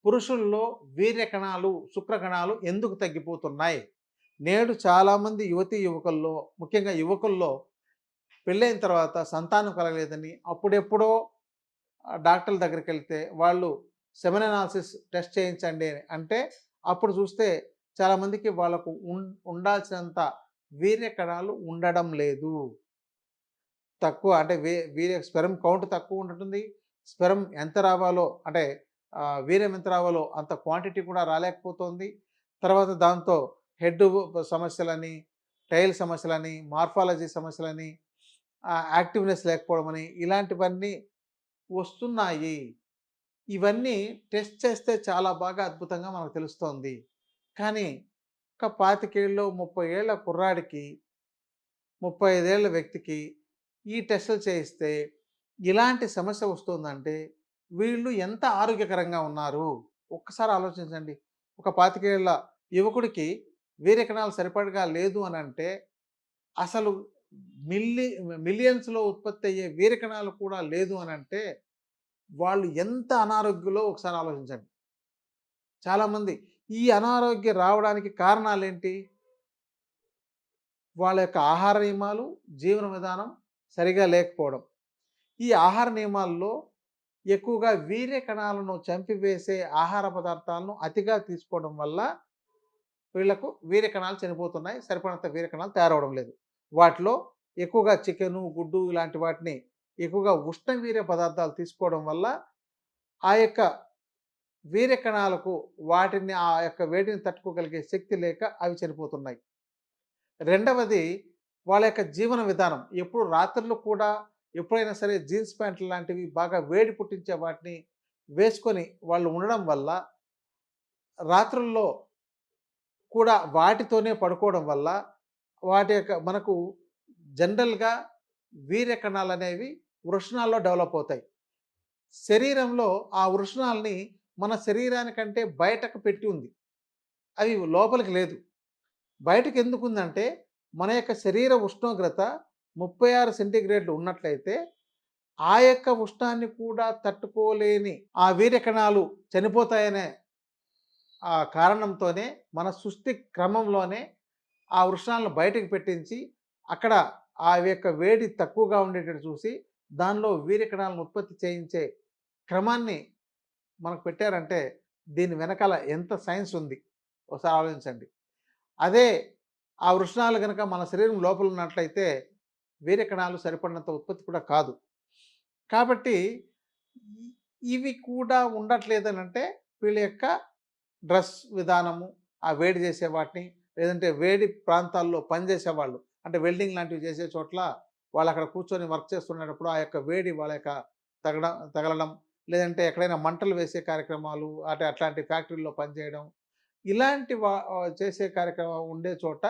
పురుషుల్లో వీర్య కణాలు, శుక్ర కణాలు ఎందుకు తగ్గిపోతున్నాయి? నేడు చాలామంది యువతీ యువకుల్లో, ముఖ్యంగా యువకుల్లో పెళ్ళైన తర్వాత సంతానం కలగలేదని అప్పుడెప్పుడో డాక్టర్ల దగ్గరికెళ్తే వాళ్ళు సెమెన్ అనాలిసిస్ టెస్ట్ చేయించండి అని అంటే, అప్పుడు చూస్తే చాలామందికి వాళ్ళకు ఉండాల్సినంత వీర్య కణాలు ఉండడం లేదు. తక్కువ అంటే వీర్య స్పెర్మ్ కౌంట్ తక్కువ ఉంటుంది. స్పెర్మ్ ఎంత రావాలో అంటే వీర్యం ఎంత రావాలో అంత క్వాంటిటీ కూడా రాలేకపోతుంది. తర్వాత దాంతో హెడ్ సమస్యలని, టైల్ సమస్యలని, మార్ఫాలజీ సమస్యలని, యాక్టివ్‌నెస్ లేకపోవడమని ఇలాంటివన్నీ వస్తున్నాయి. ఇవన్నీ టెస్ట్ చేస్తే చాలా బాగా అద్భుతంగా మనకు తెలుస్తోంది. కానీ ఒక 25 ఏళ్ళు, 30 ఏళ్ల కుర్రాడికి, 35 ఏళ్ల వ్యక్తికి ఈ టెస్టులు చేయిస్తే ఇలాంటి సమస్య వస్తుందంటే వీళ్ళు ఎంత ఆరోగ్యకరంగా ఉన్నారు? ఒక్కసారి ఆలోచించండి. ఒక 25 ఏళ్ల యువకుడికి వీర్య కణాలు సరిపడగా లేదు అనంటే అసలు మిల్లీ మిలియన్స్‌లో ఉత్పత్తి అయ్యే వీర్య కణాలు కూడా లేదు అనంటే వాళ్ళు ఎంత అనారోగ్యంలో ఒకసారి ఆలోచించండి. చాలామంది ఈ అనారోగ్యం రావడానికి కారణాలేంటి? వాళ్ళ యొక్క ఆహార నియమాలు, జీవన విధానం సరిగా లేకపోవడం. ఈ ఆహార నియమాల్లో ఎక్కువగా వీర్య కణాలను చంపివేసే ఆహార పదార్థాలను అతిగా తీసుకోవడం వల్ల వీళ్ళకు వీర్య కణాలు చనిపోతున్నాయి. సరిపడినంత వీర్య కణాలు తయారవ్వడం లేదు. వాటిలో ఎక్కువగా చికెను, గుడ్డు ఇలాంటి వాటిని ఎక్కువగా ఉష్ణ వీర్య పదార్థాలు తీసుకోవడం వల్ల ఆ యొక్క వీర్య కణాలకు వాటిని ఆ యొక్క వేడిని తట్టుకోగలిగే శక్తి లేక అవి చనిపోతున్నాయి. రెండవది వాళ్ళ యొక్క జీవన విధానం. ఎప్పుడు రాత్రులు కూడా ఎప్పుడైనా సరే జీన్స్ ప్యాంట్లు లాంటివి బాగా వేడి పుట్టించే వాటిని వేసుకొని వాళ్ళు ఉండడం వల్ల రాత్రుల్లో కూడా వాటితోనే పడుకోవడం వల్ల వాటి యొక్క మనకు జనరల్‌గా వీర్య కణాలనేవి వృషణాల్లో డెవలప్ అవుతాయి. శరీరంలో ఆ వృషణాల్ని మన శరీరానికంటే బయటకు పెట్టి ఉంది. అవి లోపలికి లేదు. బయటకెందుకుందంటే, మన యొక్క శరీర ఉష్ణోగ్రత 36 సెంటీగ్రేడ్‌లు ఉన్నట్లయితే, ఆ యొక్క ఉష్ణాన్ని కూడా తట్టుకోలేని ఆ వీర్య కణాలు చనిపోతాయనే కారణంతోనే మన సృష్టి క్రమంలోనే ఆ వృషణాలను బయటకు పెట్టించి, అక్కడ ఆ యొక్క వేడి తక్కువగా ఉండేటట్టు చూసి, దానిలో వీర్య కణాలను ఉత్పత్తి చేయించే క్రమాన్ని మనకు పెట్టారంటే, దీని వెనకాల ఎంత సైన్స్ ఉంది. ఒకసారి ఆలోచించండి. అదే ఆ వృషణాలు గనక మన శరీరం లోపల ఉన్నట్లయితే వీర్య కణాలు సరిపడినంత ఉత్పత్తి కూడా కాదు. కాబట్టి ఇవి కూడా ఉండట్లేదనంటే వీళ్ళ యొక్క డ్రెస్ విధానము, ఆ వేడి చేసే వాటిని లేదంటే వేడి ప్రాంతాల్లో పనిచేసేవాళ్ళు అంటే వెల్డింగ్ లాంటివి చేసే చోట్ల వాళ్ళు అక్కడ కూర్చొని వర్క్ చేస్తున్నప్పుడు ఆ యొక్క వేడి వాళ్ళ యొక్క తగలడం లేదంటే ఎక్కడైనా మంటలు వేసే కార్యక్రమాలు అంటే అట్లాంటి ఫ్యాక్టరీల్లో పనిచేయడం ఇలాంటి చేసే కార్యక్రమం ఉండే చోట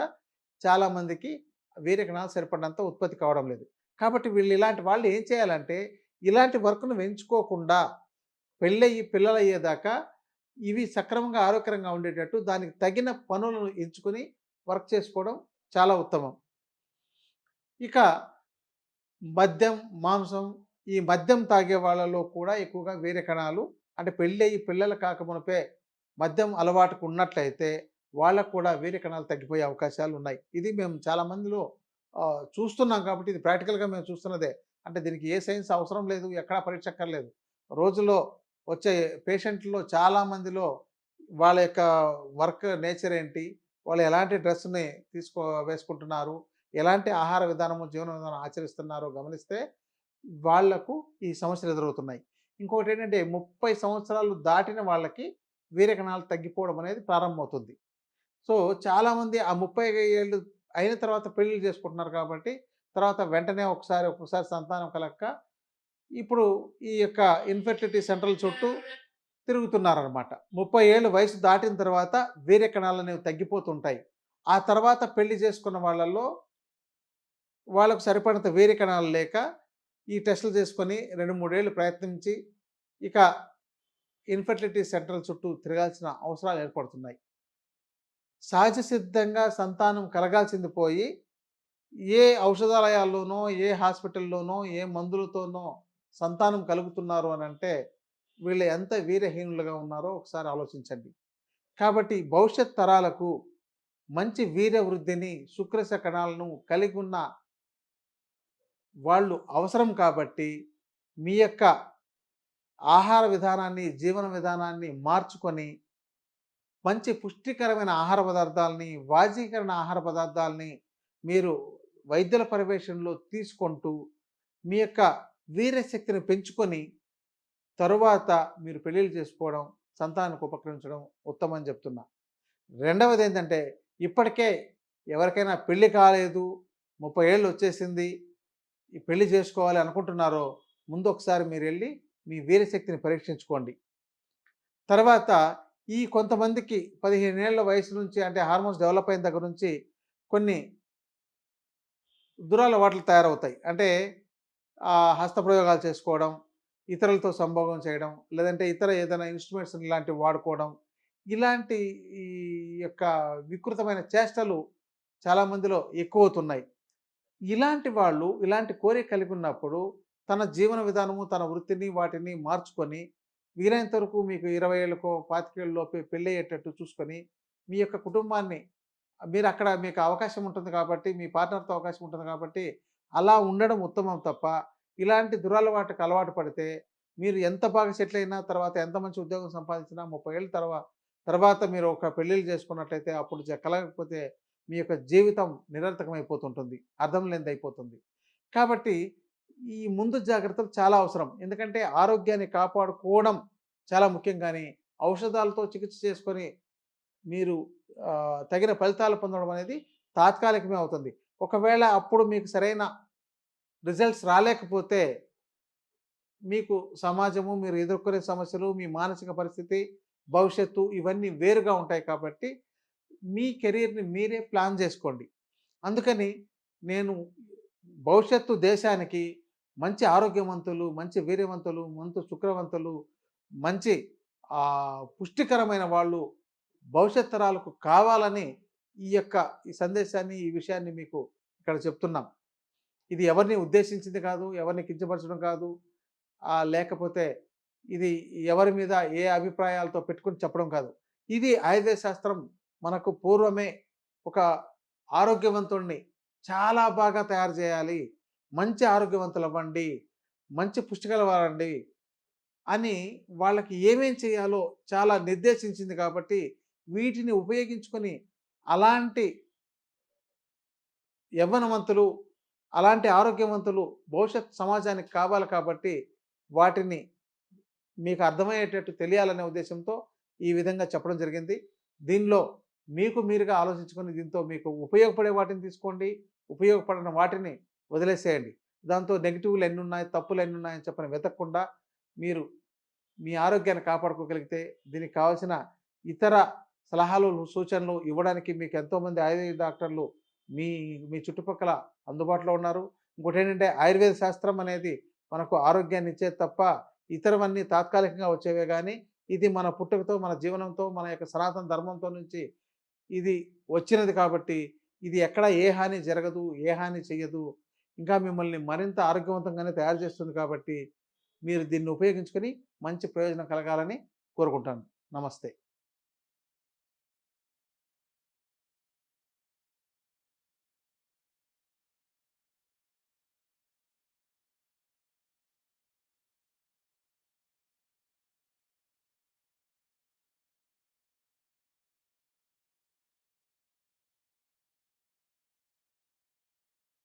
చాలామందికి వీర్య కణాలు సరిపడినంత ఉత్పత్తి కావడం లేదు. కాబట్టి వీళ్ళు ఇలాంటి వాళ్ళు ఏం చేయాలంటే, ఇలాంటి వర్క్‌ను ఎంచుకోకుండా పెళ్ళయ్యి పిల్లలయ్యేదాకా ఇవి సక్రమంగా ఆరోగ్యకరంగా ఉండేటట్టు దానికి తగిన పనులను ఎంచుకొని వర్క్ చేసుకోవడం చాలా ఉత్తమం. ఇక మద్యం, మాంసం ఈ మద్యం తాగే వాళ్ళలో కూడా ఎక్కువగా వీర్య కణాలు అంటే పెళ్ళయ్యి పిల్లలు కాకమునుపే మద్యం అలవాటుకు ఉన్నట్లయితే వాళ్ళకు కూడా వీర్య కణాలు తగ్గిపోయే అవకాశాలు ఉన్నాయి. ఇది మేము చాలా మందిలో చూస్తున్నాం కాబట్టి ఇది ప్రాక్టికల్‌గా మేము చూస్తున్నదే. అంటే దీనికి ఏ సైన్స్ అవసరం లేదు. ఎక్కడా పరీక్ష అక్కర్లేదు. రోజులో వచ్చే పేషెంట్‌లో చాలా మందిలో వాళ్ళ యొక్క వర్క్ నేచర్ ఏంటి? వాళ్ళు ఎలాంటి డ్రెస్‌ని వేసుకుంటున్నారు? ఎలాంటి ఆహార విధానము, జీవన విధానం ఆచరిస్తున్నారో గమనిస్తే వాళ్లకు ఈ సమస్యలు ఎదురవుతున్నాయి. ఇంకోటేంటంటే 30 సంవత్సరాలు దాటిన వాళ్ళకి వీర్య కణాలు తగ్గిపోవడం అనేది ప్రారంభమవుతుంది. సో, చాలామంది ఆ 30 ఏళ్ళు అయిన తర్వాత పెళ్ళిళ్ళు చేసుకుంటున్నారు కాబట్టి, తర్వాత వెంటనే ఒక్కొక్కసారి సంతానం కలగక ఇప్పుడు ఈ యొక్క ఇన్ఫెర్టిలిటీ సెంటర్‌ల చుట్టూ తిరుగుతున్నారనమాట. 30 ఏళ్ళు వయసు దాటిన తర్వాత వీర్య కణాలనేవి తగ్గిపోతుంటాయి. ఆ తర్వాత పెళ్లి చేసుకున్న వాళ్ళలో వాళ్ళకు సరిపడినంత వీర్య కణాలు లేక ఈ టెస్టులు చేసుకొని 2, 3 ఏళ్ళు ప్రయత్నించి ఇక ఇన్ఫెర్టిలిటీ సెంటర్‌ల చుట్టూ తిరగాల్సిన అవసరాలు ఏర్పడుతున్నాయి. సహజ సిద్ధంగా సంతానం కలగాల్సింది పోయి, ఏ ఔషధాలయాల్లోనో, ఏ హాస్పిటల్‌లోనో, ఏ మందులతోనో సంతానం కలుగుతున్నారు అనంటే, వీళ్ళు ఎంత వీర్యహీనులుగా ఉన్నారో ఒకసారి ఆలోచించండి. కాబట్టి భవిష్యత్ తరాలకు మంచి వీర్య వృద్ధిని, శుక్రశ కణాలను కలిగి ఉన్న వాళ్ళు అవసరం కాబట్టి, మీ యొక్క ఆహార విధానాన్ని, జీవన విధానాన్ని మార్చుకొని, మంచి పుష్టికరమైన ఆహార పదార్థాలని, వాజీకరణ ఆహార పదార్థాలని మీరు వైద్యుల పర్యవేక్షణలో తీసుకుంటూ, మీ యొక్క వీర్యశక్తిని పెంచుకొని, తరువాత మీరు పెళ్ళిళ్ళు చేసుకోవడం, సంతానానికి ఉపక్రమించడం ఉత్తమం అని చెప్తున్నా. రెండవదేంటంటే, ఇప్పటికే ఎవరికైనా పెళ్లి కాలేదు, 30 ఏళ్ళు వచ్చేసింది, ఈ పెళ్లి చేసుకోవాలి అనుకుంటున్నారో, ముందు ఒకసారి మీరెళ్ళి మీ వీరశక్తిని పరీక్షించుకోండి. తర్వాత ఈ కొంతమందికి 15 ఏళ్ల వయసు నుంచి అంటే హార్మోన్స్ డెవలప్ అయిన దగ్గర నుంచి కొన్ని దురలవాట్లు తయారవుతాయి. అంటే హస్తప్రయోగాలు చేసుకోవడం, ఇతరులతో సంభోగం చేయడం, లేదంటే ఇతర ఏదైనా ఇన్‌స్ట్రుమెంట్స్ ఇలాంటివి వాడుకోవడం. ఇలాంటి ఈ యొక్క వికృతమైన చేష్టలు చాలామందిలో ఎక్కువవుతున్నాయి. ఇలాంటి వాళ్ళు ఇలాంటి కోరిక కలిగి ఉన్నప్పుడు తన జీవన విధానము, తన వృత్తిని వాటిని మార్చుకొని వీలైనంత వరకు మీకు 20 ఏళ్ళకో, 25 ఏళ్ళలోపే పెళ్ళయ్యేటట్టు చూసుకొని మీ యొక్క కుటుంబాన్ని మీరక్కడ మీకు అవకాశం ఉంటుంది కాబట్టి, మీ పార్ట్నర్‌తో అవకాశం ఉంటుంది కాబట్టి, అలా ఉండడం ఉత్తమం తప్ప, ఇలాంటి దురలవాటుకి అలవాటు పడితే, మీరు ఎంత బాగా సెటిల్ అయినా, తర్వాత ఎంత మంచి ఉద్యోగం సంపాదించినా 30 ఏళ్ళ తర్వాత మీరు ఒక పెళ్ళిళ్ళు చేసుకున్నట్లయితే, అప్పుడు కలగకపోతే మీ యొక్క జీవితం నిరర్థకమైపోతుంటుంది. అర్థం లేనిదయిపోతుంది. కాబట్టి, ఈ ముందు జాగ్రత్తలు చాలా అవసరం. ఎందుకంటే, ఆరోగ్యాన్ని కాపాడుకోవడం చాలా ముఖ్యం గానీ, ఔషధాలతో చికిత్స చేసుకొని మీరు తగిన ఫలితాలు పొందడం అనేది తాత్కాలికమే అవుతుంది. ఒకవేళ అప్పుడు మీకు సరైన రిజల్ట్స్ రాలేకపోతే, మీకు సమాజము, మీరు ఎదుర్కొనే సమస్యలు, మీ మానసిక పరిస్థితి, భవిష్యత్తు ఇవన్నీ వేరుగా ఉంటాయి కాబట్టి, మీ కెరియర్‌ని మీరే ప్లాన్ జేసుకోండి. అందుకని నేను భవిష్యత్తు దేశానికి మంచి ఆరోగ్యవంతులు, మంచి వీర్యవంతులు, మంచి శుక్రవంతులు, మంచి పుష్టికరమైన వాళ్ళు భవిష్యత్ తరాలకు కావాలని ఈ సందేశాన్ని, ఈ విషయాన్ని మీకు ఇక్కడ చెప్తున్నాం. ఇది ఎవరిని ఉద్దేశించింది కాదు, ఎవరిని కించపరచడం కాదు. లేకపోతే ఇది ఎవరి మీద ఏ అభిప్రాయాలతో పెట్టుకొని చెప్పడం కాదు. ఇది ఆయుర్వేద శాస్త్రం మనకు పూర్వమే ఒక ఆరోగ్యవంతుడిని చాలా బాగా తయారు చేయాలి. మంచి ఆరోగ్యవంతులవ్వండి, మంచి పుష్టిగలవారండి అని వాళ్ళకి ఏమేం చేయాలో చాలా నిర్దేశించింది కాబట్టి, వీటిని ఉపయోగించుకొని అలాంటి యవ్వనవంతులు, అలాంటి ఆరోగ్యవంతులు భవిష్యత్ సమాజానికి కావాలి కాబట్టి, వాటిని మీకు అర్థమయ్యేటట్టు తెలియాలనే ఉద్దేశంతో ఈ విధంగా చెప్పడం జరిగింది. దీనిలో మీకు మీరుగా ఆలోచించుకొని దీంతో మీకు ఉపయోగపడే వాటిని తీసుకోండి. ఉపయోగపడని వాటిని వదిలేసేయండి. దాంతో నెగెటివ్‌లు ఎన్నున్నాయి, తప్పులు ఎన్నున్నాయని చెప్పని వెతకకుండా మీరు మీ ఆరోగ్యాన్ని కాపాడుకోగలిగితే దీనికి కావాల్సిన ఇతర సలహాలు, సూచనలు ఇవ్వడానికి మీకు ఎంతోమంది ఆయుర్వేద డాక్టర్లు మీ మీ చుట్టుపక్కల అందుబాటులో ఉన్నారు. ఇంకోటేంటంటే ఆయుర్వేద శాస్త్రం అనేది మనకు ఆరోగ్యాన్ని ఇచ్చేది తప్ప ఇతరవన్నీ తాత్కాలికంగా వచ్చేవే గానీ, ఇది మన పుట్టుకతో, మన జీవనంతో, మన యొక్క సనాతన ధర్మంతో నుంచి ఇది వచ్చినది కాబట్టి, ఇది ఎక్కడ ఏ హాని జరగదు, ఏ హాని చెయ్యదు. ఇంకా మిమ్మల్ని మరింత ఆరోగ్యవంతంగానే తయారు చేస్తుంది కాబట్టి, మీరు దీన్ని ఉపయోగించుకొని మంచి ప్రయోజనం కలగాలని కోరుకుంటాను. నమస్తే.